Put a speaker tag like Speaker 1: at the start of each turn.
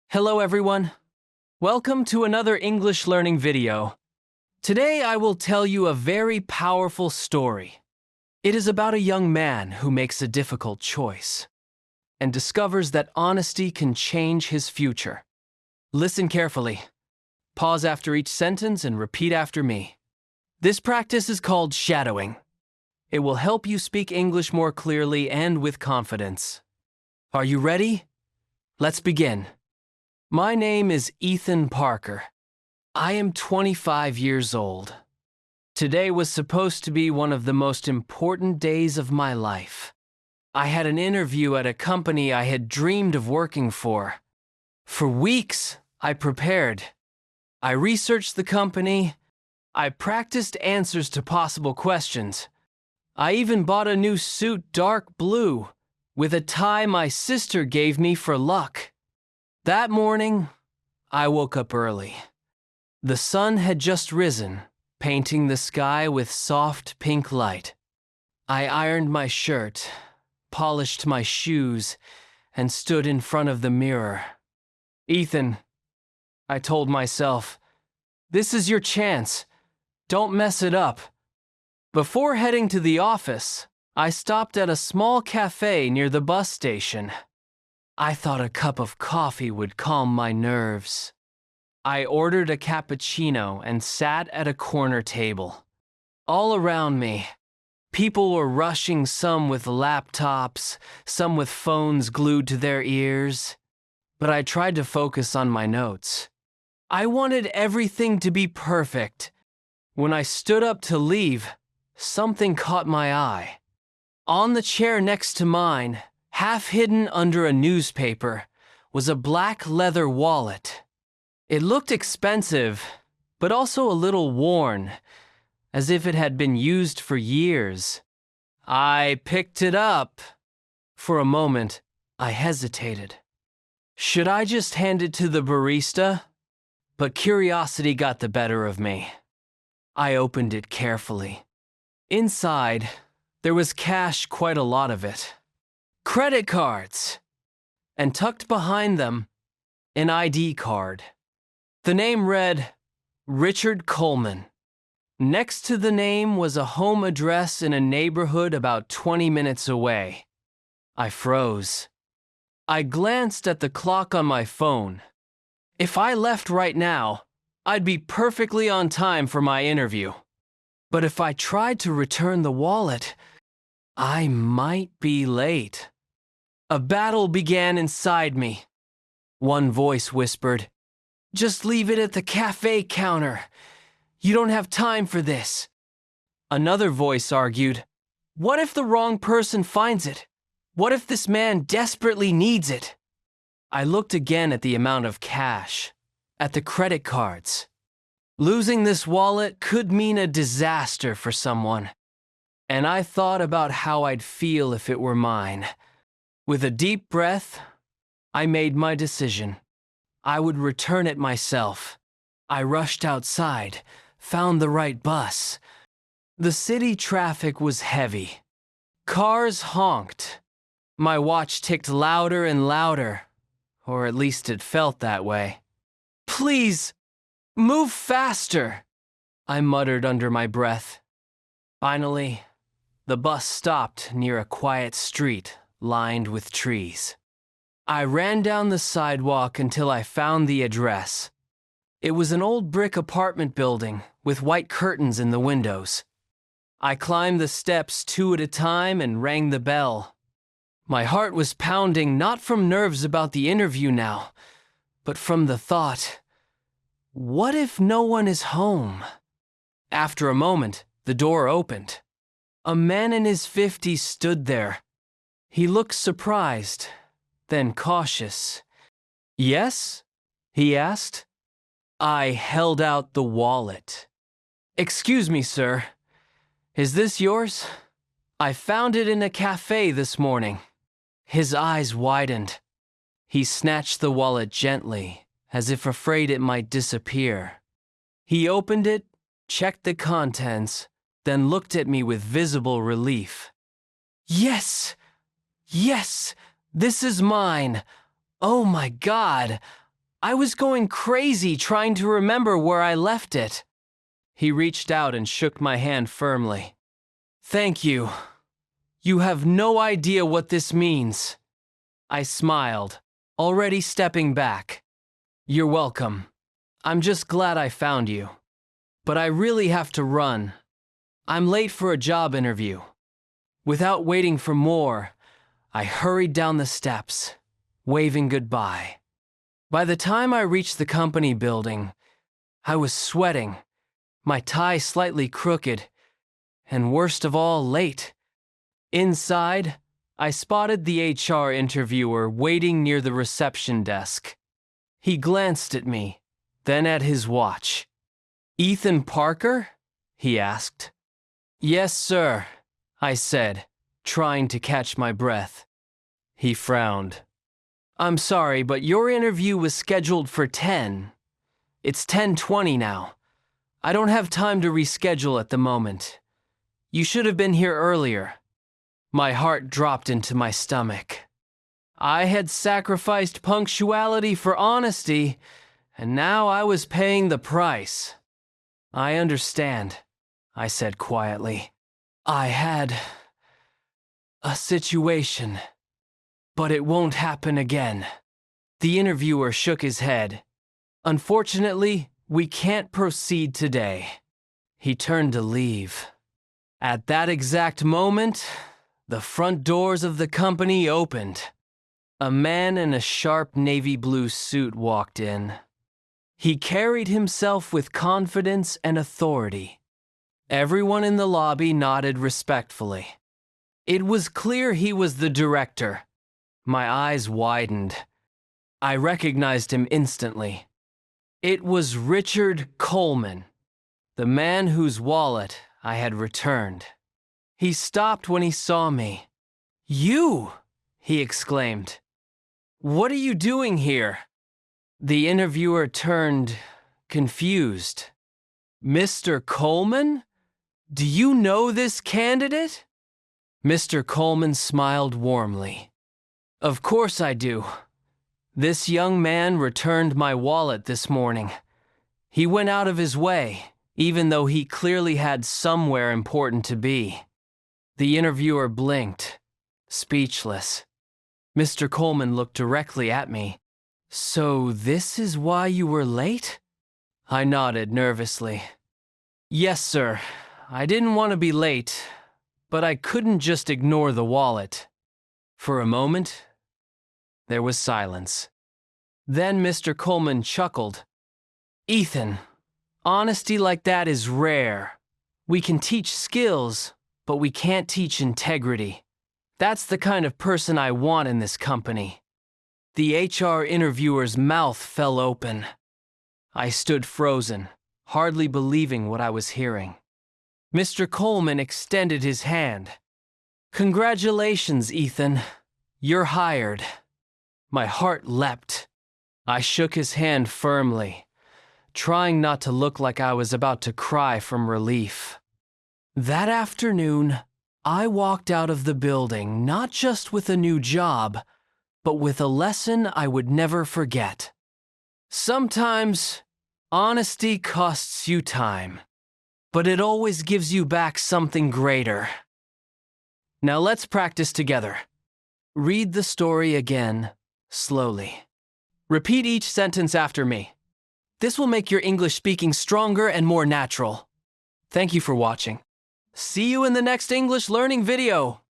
Speaker 1: Hello everyone. Welcome to another English learning video. Today I will tell you a very powerful story. It is about a young man who makes a difficult choice and discovers that honesty can change his future. Listen carefully. Pause after each sentence and repeat after me. This practice is called shadowing. It will help you speak English more clearly and with confidence. Are you ready? Let's begin. My name is Ethan Parker. I am 25 years old. Today was supposed to be one of the most important days of my life. I had an interview at a company I had dreamed of working for. For weeks, I prepared. I researched the company. I practiced answers to possible questions. I even bought a new suit, dark blue, with a tie my sister gave me for luck. That morning, I woke up early. The sun had just risen, painting the sky with soft pink light. I ironed my shirt, polished my shoes, and stood in front of the mirror. Ethan, I told myself, this is your chance. Don't mess it up. Before heading to the office, I stopped at a small cafe near the bus station. I thought a cup of coffee would calm my nerves. I ordered a cappuccino and sat at a corner table. All around me, people were rushing, some with laptops, some with phones glued to their ears. But I tried to focus on my notes. I wanted everything to be perfect. When I stood up to leave, something caught my eye. On the chair next to mine, half hidden under a newspaper, was a black leather wallet. It looked expensive, but also a little worn, as if it had been used for years. I picked it up. For a moment, I hesitated. Should I just hand it to the barista? But curiosity got the better of me. I opened it carefully. Inside, there was cash, quite a lot of it. Credit cards, and tucked behind them, an ID card. The name read, Richard Coleman. Next to the name was a home address in a neighborhood about 20 minutes away. I froze. I glanced at the clock on my phone. If I left right now, I'd be perfectly on time for my interview. But if I tried to return the wallet, I might be late. A battle began inside me. One voice whispered, "Just leave it at the cafe counter. You don't have time for this." Another voice argued, "What if the wrong person finds it? What if this man desperately needs it?" I looked again at the amount of cash, at the credit cards. Losing this wallet could mean a disaster for someone. And I thought about how I'd feel if it were mine. With a deep breath, I made my decision. I would return it myself. I rushed outside, found the right bus. The city traffic was heavy. Cars honked. My watch ticked louder and louder, or at least it felt that way. "Please, move faster," I muttered under my breath. Finally, the bus stopped near a quiet street lined with trees. I ran down the sidewalk until I found the address. It was an old brick apartment building with white curtains in the windows. I climbed the steps 2 at a time and rang the bell. My heart was pounding, not from nerves about the interview now, but from the thought, what if no one is home? After a moment, the door opened. A man in his 50s stood there. He looked surprised, then cautious. "Yes?" he asked. I held out the wallet. "Excuse me, sir. Is this yours? I found it in a cafe this morning." His eyes widened. He snatched the wallet gently, as if afraid it might disappear. He opened it, checked the contents, then looked at me with visible relief. "Yes! Yes! This is mine! Oh my God! I was going crazy trying to remember where I left it. He reached out and shook my hand firmly. Thank you. You have no idea what this means. I smiled, already stepping back. You're welcome. I'm just glad I found you. But I really have to run. I'm late for a job interview. Without waiting for more, I hurried down the steps, waving goodbye. By the time I reached the company building, I was sweating, my tie slightly crooked, and worst of all, late. Inside, I spotted the HR interviewer waiting near the reception desk. He glanced at me, then at his watch. Ethan Parker? He asked. Yes, sir, I said, trying to catch my breath. He frowned. I'm sorry, but your interview was scheduled for 10. It's 10:20 now. I don't have time to reschedule at the moment. You should have been here earlier. My heart dropped into my stomach. I had sacrificed punctuality for honesty, and now I was paying the price. I understand, I said quietly. I had a situation, but it won't happen again. The interviewer shook his head. Unfortunately, we can't proceed today. He turned to leave. At that exact moment, the front doors of the company opened. A man in a sharp navy blue suit walked in. He carried himself with confidence and authority. Everyone in the lobby nodded respectfully. It was clear he was the director. My eyes widened. I recognized him instantly. It was Richard Coleman, the man whose wallet I had returned. He stopped when he saw me. You! He exclaimed. What are you doing here? The interviewer turned confused. Mr. Coleman? Do you know this candidate? Mr. Coleman smiled warmly. Of course I do. This young man returned my wallet this morning. He went out of his way, even though he clearly had somewhere important to be. The interviewer blinked, speechless. Mr. Coleman looked directly at me. So this is why you were late? I nodded nervously. Yes, sir. I didn't want to be late, but I couldn't just ignore the wallet. For a moment, there was silence. Then Mr. Coleman chuckled. Ethan, honesty like that is rare. We can teach skills, but we can't teach integrity. That's the kind of person I want in this company. The HR interviewer's mouth fell open. I stood frozen, hardly believing what I was hearing. Mr. Coleman extended his hand. Congratulations, Ethan. You're hired. My heart leapt. I shook his hand firmly, trying not to look like I was about to cry from relief. That afternoon, I walked out of the building not just with a new job, but with a lesson I would never forget. Sometimes, honesty costs you time, but it always gives you back something greater. Now let's practice together. Read the story again, slowly. Repeat each sentence after me. This will make your English speaking stronger and more natural. Thank you for watching. See you in the next English learning video.